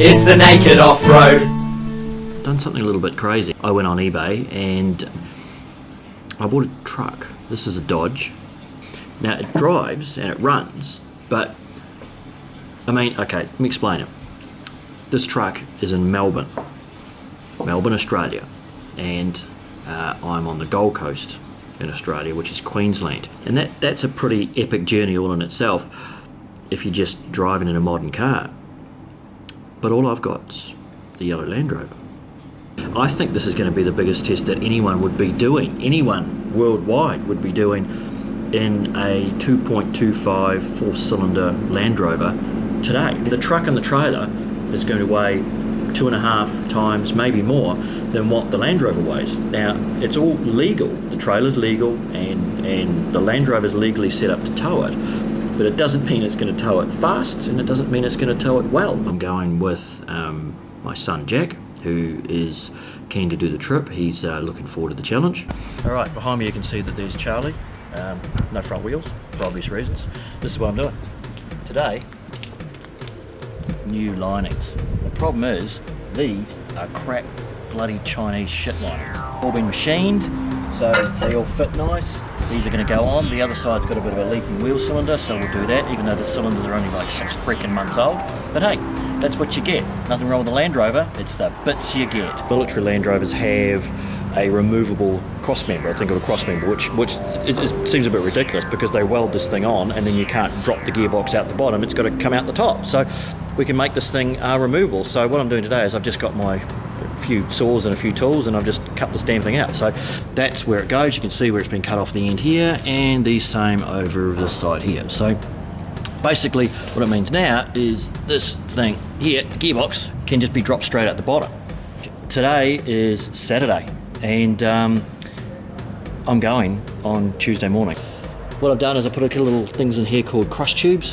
It's the naked off-road. Done something a little bit crazy. I went on eBay and I bought a truck. This is a Dodge. Now it drives and it runs, but I mean, okay, let me explain it. This truck is in Melbourne, Australia, and I'm on the Gold Coast in Australia, which is Queensland. And that's a pretty epic journey all in itself if you're just driving in a modern car. But all I've got's the yellow Land Rover. I think this is going to be the biggest test that anyone would be doing, anyone worldwide would be doing in a 2.25 four-cylinder Land Rover today. The truck and the trailer is going to weigh 2.5 times, maybe more, than what the Land Rover weighs. Now, it's all legal. The trailer's legal and the Land Rover's legally set up to tow it, but it doesn't mean it's going to tow it fast, and it doesn't mean it's going to tow it well. I'm going with my son Jack, who is keen to do the trip. He's looking forward to the challenge. All right, behind me you can see that there's Charlie. No front wheels, for obvious reasons. This is what I'm doing. Today, new linings. The problem is, these are crap bloody Chinese shit linings. All been machined, so they all fit nice. These are going to go on. The other side's got a bit of a leaking wheel cylinder, so we'll do that, even though the cylinders are only like 6 freaking months old. But hey, that's what you get. Nothing wrong with the Land Rover, it's the bits you get. Military Land Rovers have a removable crossmember, I think of a crossmember, which it seems a bit ridiculous because they weld this thing on and then you can't drop the gearbox out the bottom, it's got to come out the top. So we can make this thing removable. So what I'm doing today is I've just got my few saws and a few tools and I've just cut this damn thing out. So that's where it goes. You can see where it's been cut off the end here and the same over this side here. So basically what it means now is this thing here, the gearbox, can just be dropped straight out the bottom. Today is Saturday and I'm going on Tuesday morning. What I've done is I put a couple little things in here called crush tubes.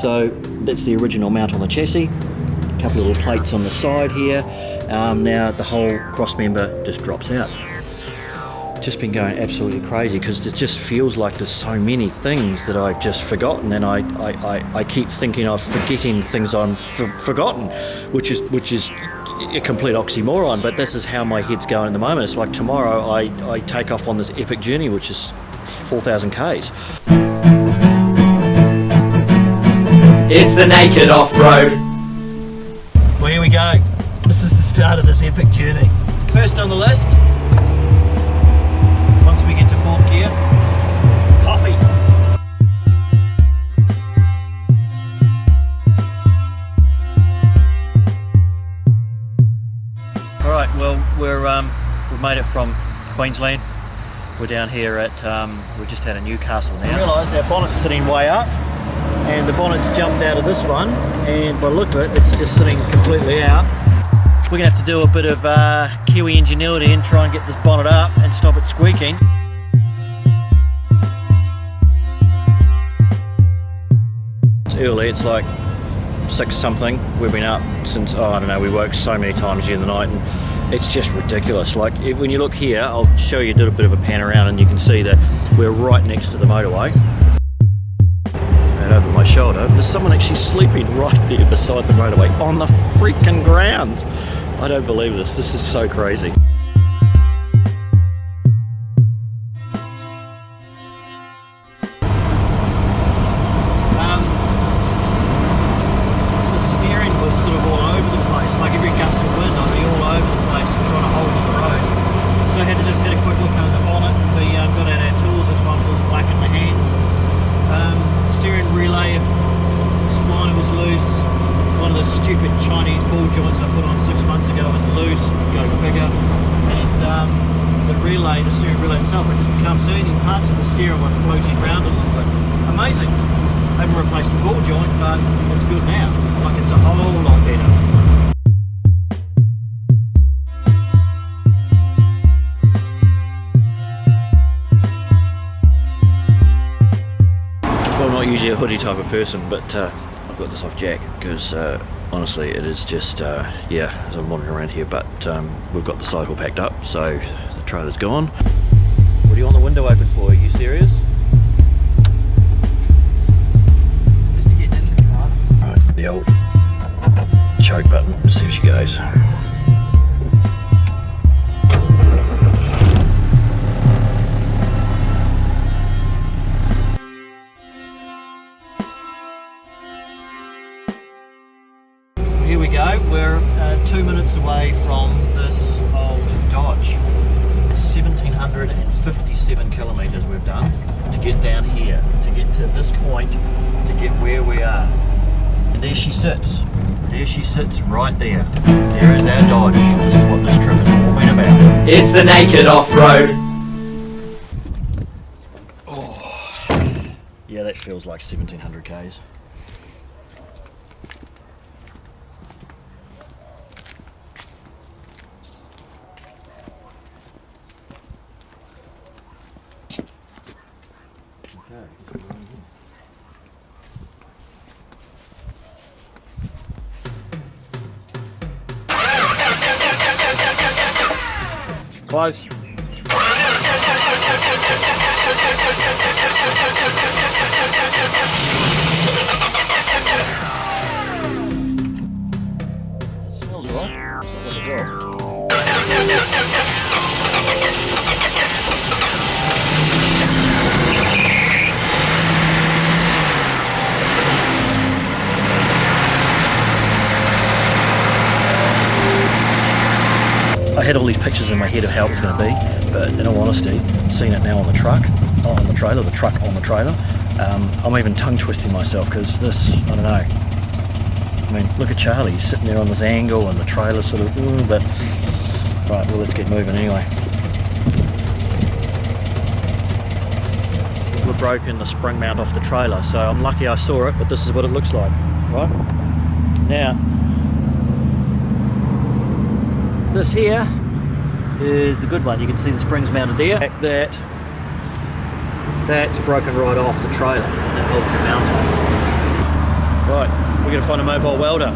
So that's the original mount on the chassis. A couple of little plates on the side here. Now the whole cross member just drops out. Just been going absolutely crazy because it just feels like there's so many things that I've just forgotten, and I keep thinking I'm forgetting things I'm forgotten, which is a complete oxymoron. But this is how my head's going at the moment. It's like tomorrow I take off on this epic journey, which is 4,000 Ks. It's the naked off-road. Well, here we go. This is the start of this epic journey. First on the list, once we get to 4th gear, coffee. All right, well, we've made it from Queensland. We're down here at, we're just out of Newcastle now. I realise our bonnet's sitting way up and the bonnet's jumped out of this one, and by the look of it, it's just sitting completely out. We're going to have to do a bit of Kiwi ingenuity and try and get this bonnet up and stop it squeaking. It's early, it's like 6 something. We've been up since, I don't know, we woke so many times during the night and it's just ridiculous. Like when you look here, I'll show you, did a bit of a pan around and you can see that we're right next to the motorway. And over my shoulder, there's someone actually sleeping right there beside the motorway on the freaking ground. I don't believe this. This is so crazy. The steering was sort of all over the place. Like every gust of wind, I'd be all over the place and trying to hold on the road. So I had to just get a quick look under the bonnet. We got out our tools. This one was black in the hands. Steering relay spline was loose. One of the stupid Chinese ball joints I put on 6 months ago was loose, go figure. And the relay, the steering relay itself, had just become so many parts of the steering were floating around a little bit. Amazing. I haven't replaced the ball joint, but it's good now. Like it's a whole lot better. Well, I'm not usually a hoodie type of person, but I've got this off Jack because honestly it is just yeah, as I'm wandering around here, but we've got the cycle packed up, so the trailer's gone. What do you want the window open for? Are you serious? Just to get into the car. Right, the old stroke button, see if she goes. Here we go, we're 2 minutes away from this old Dodge. 1,757 kilometres we've done to get down here, to get to this point, to get where we are. And there she sits right there. There is our Dodge. This is what this trip has all been about. It's the naked off-road. Oh, yeah, that feels like 1,700 k's. Close. Smells right. It's I had all these pictures in my head of how it was going to be, but in all honesty, seeing it now on the truck, on the trailer, the truck on the trailer, I'm even tongue twisting myself because this, I don't know. I mean, look at Charlie, he's sitting there on this angle and the trailer sort of, but right, well, let's get moving anyway. We've broken the spring mount off the trailer, so I'm lucky I saw it, but this is what it looks like, right? Now, this here is the good one. You can see the springs mounted there. That's broken right off the trailer. That holds the mount on. Right, we're going to find a mobile welder.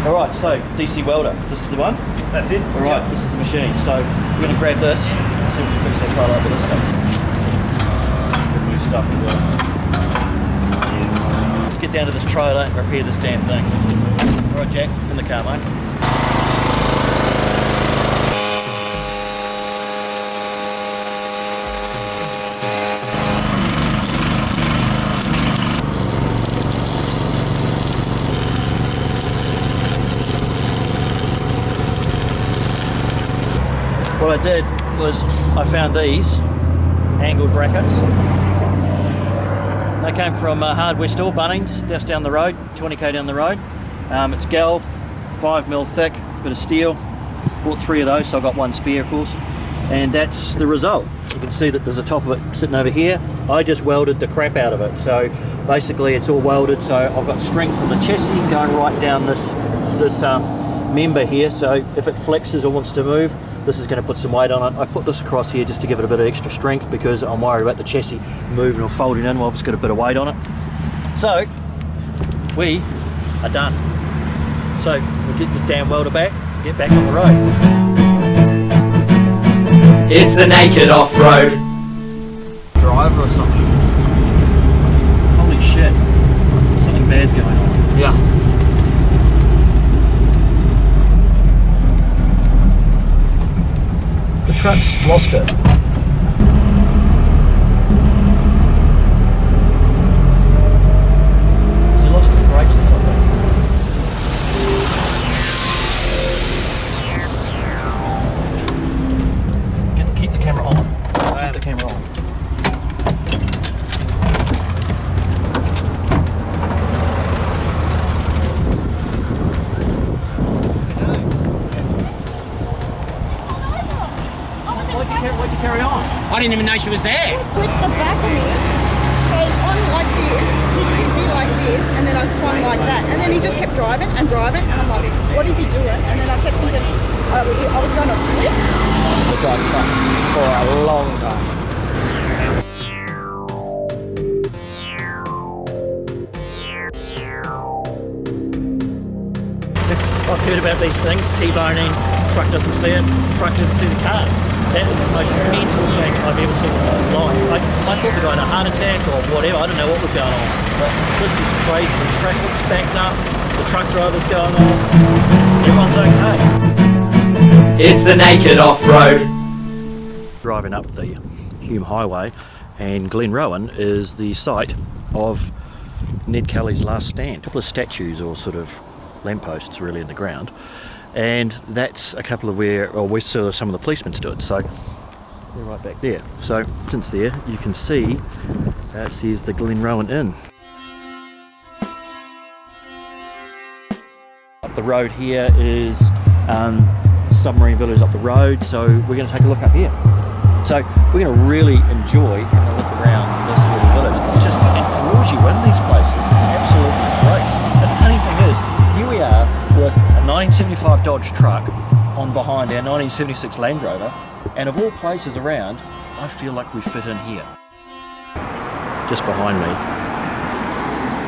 Alright, so DC welder. This is the one. That's it? Alright, This is the machine. So we're going to grab this, see if we can fix our trailer up with this thing. Good stuff as well. Let's get down to this trailer and repair this damn thing. Alright, Jack, in the car, mate. What I did was I found these angled brackets. They came from Hardware Store, Bunnings, just down the road, 20k down the road. It's galv, 5mm thick, bit of steel. Bought 3 of those, so I got 1 spare, of course. And that's the result. You can see that there's a top of it sitting over here. I just welded the crap out of it. So basically it's all welded, so I've got string from the chassis going right down this member here. So if it flexes or wants to move, this is going to put some weight on it. I put this across here just to give it a bit of extra strength because I'm worried about the chassis moving or folding in while it's got a bit of weight on it. So we are done. So we'll get this damn welder back and get back on the road. It's the naked off-road. Driver or something. Holy shit. Something bad's going on. Yeah. The truck's lost it. Has he lost his brakes or something? Keep the camera on. Keep the camera on. Why'd you carry on? I didn't even know she was there. Flipped the back of me, came on like this, he hit me like this, and then I swung like that. And then he just kept driving, and I'm like, what is he doing? And then I kept thinking, I was going to flip. I drove truck for a long time. I've heard about these things, T-boning, truck doesn't see it, truck didn't see the car. That is the most mental thing I've ever seen in my life. I thought the guy had a heart attack or whatever, I don't know what was going on. But this is crazy. The traffic's backed up, the truck driver's going off, everyone's okay. It's the naked off-road. Driving up the Hume Highway, and Glenrowan is the site of Ned Kelly's last stand. A couple of statues or sort of lampposts really in the ground, and that's a couple of where some of the policemen stood, so they're right back there. So since there you can see it says the Glenrowan Inn. Up the road here is Submarine Village up the road, so we're going to take a look up here. So we're going to really enjoy having a look around this little village. It draws you in these places. It's absolutely great. And the funny thing is, here we are with a 1975 Dodge truck on behind our 1976 Land Rover, and of all places around, I feel like we fit in here. Just behind me,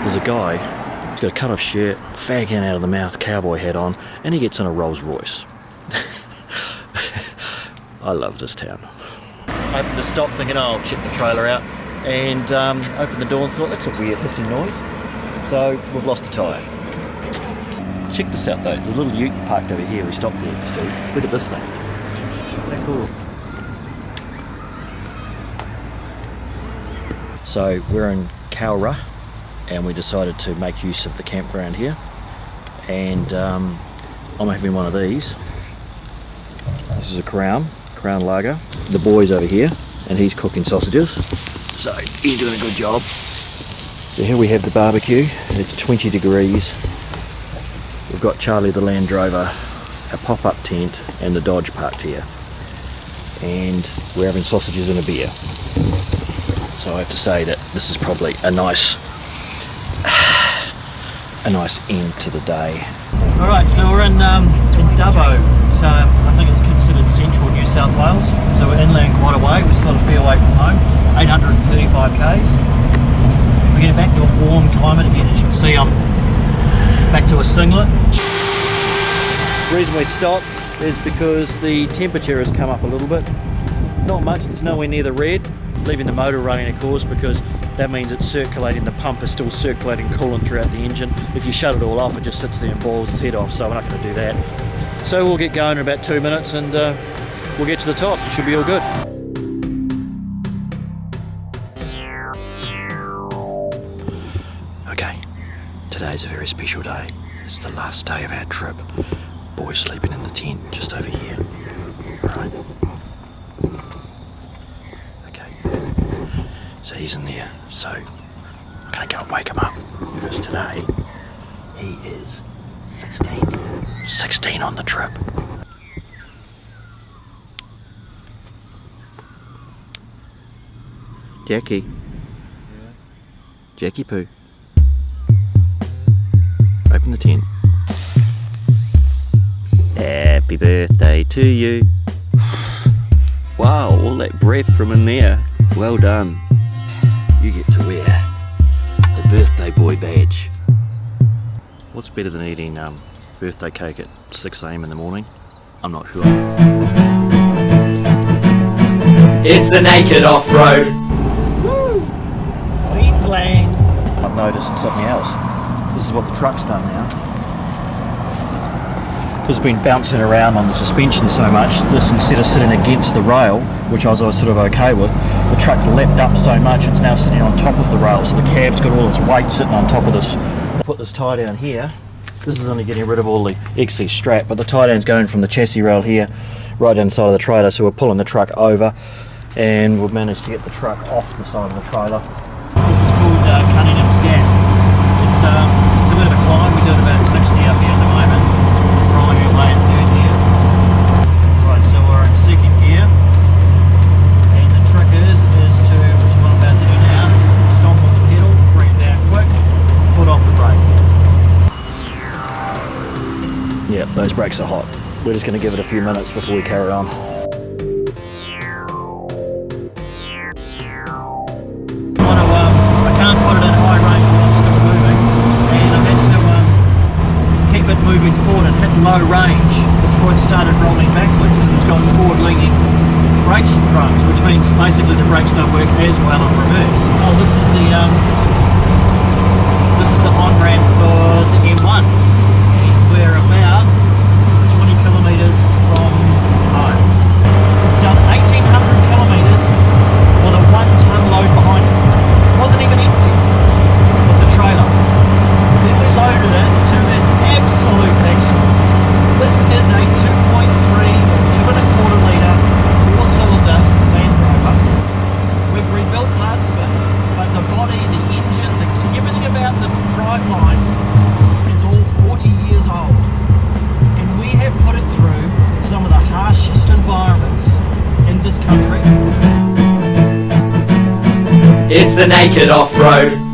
there's a guy. He's got a cut-off shirt, fag hand out of the mouth, cowboy hat on, and he gets in a Rolls Royce. I love this town. I happened to stop thinking, oh, I'll check the trailer out, and opened the door and thought, that's a weird hissing noise. So we've lost a tyre. Check this out though, the little ute parked over here we stopped there, Stu. Look at this thing. Isn't that cool? So we're in Cowra, and we decided to make use of the campground here, and I'm having one of these. This is a Crown Lager. The boy's over here, and he's cooking sausages, so he's doing a good job. So here we have the barbecue. It's 20 degrees. We've got Charlie the Land Rover, a pop-up tent, and the Dodge parked here, and we're having sausages and a beer. So I have to say that this is probably a nice end to the day. Alright, so we're in Dubbo. It's, I think it's considered central New South Wales, so we're inland quite a way. We're still a fair way from home, 835 k's. We're getting back to a warm climate again. As you can see, I'm back to a singlet. The reason we stopped is because the temperature has come up a little bit. Not much, it's nowhere near the red. Leaving the motor running, of course, because that means it's circulating, the pump is still circulating coolant throughout the engine. If you shut it all off, it just sits there and boils its head off, so we're not going to do that. So we'll get going in about 2 minutes, and we'll get to the top. It should be all good. Okay, today's a very special day. It's the last day of our trip. Boy's sleeping in the tent just over here. Alright. So he's in there, so I'm gonna go and wake him up, because today he is 16 on the trip. Jackie. Yeah. Jackie Poo. Open the tent. Happy birthday to you. Wow, all that breath from in there. Well done. You get to wear the birthday boy badge. What's better than eating birthday cake at 6 AM in the morning? I'm not sure. It's the naked off-road. Woo! Queensland! I've noticed something else. This is what the truck's done now. Because it's been bouncing around on the suspension so much, this, instead of sitting against the rail, which I was sort of okay with, the truck's leapt up so much it's now sitting on top of the rail, so the cab's got all its weight sitting on top of this. Put this tie down here. This is only getting rid of all the excess strap, but the tie down's going from the chassis rail here right down the side of the trailer, so we're pulling the truck over, and we've managed to get the truck off the side of the trailer. This is called Cunningham's Gap. It's a bit of a climb. We do it about 60 up here at the moment. We're on your way in third gear. Right, so we're in second gear, and the trick is to, which I'm about to do now, stomp on the pedal, bring it down quick, foot off the brake. Yep, those brakes are hot. We're just going to give it a few minutes before we carry on. I can't put it in high range when it's still moving, and I've had to keep it moving forward and hit low range before it started rolling backwards, because it's got forward leaning brake drums, which means basically the brakes don't work as well in reverse. Oh, this is the on-ramp for the M1. We're about 20 kilometres from home. It's done 1,800 kilometres with a 1-ton load behind it. It wasn't even empty with the trailer. Then we loaded it to its absolute maximum. This is a 2.3 or 2.25 litre 4-cylinder Land Rover. We've rebuilt parts of it, but the body, the engine, everything about the driveline is all 40 years old. And we have put it through some of the harshest environments in this country. It's the naked off-road.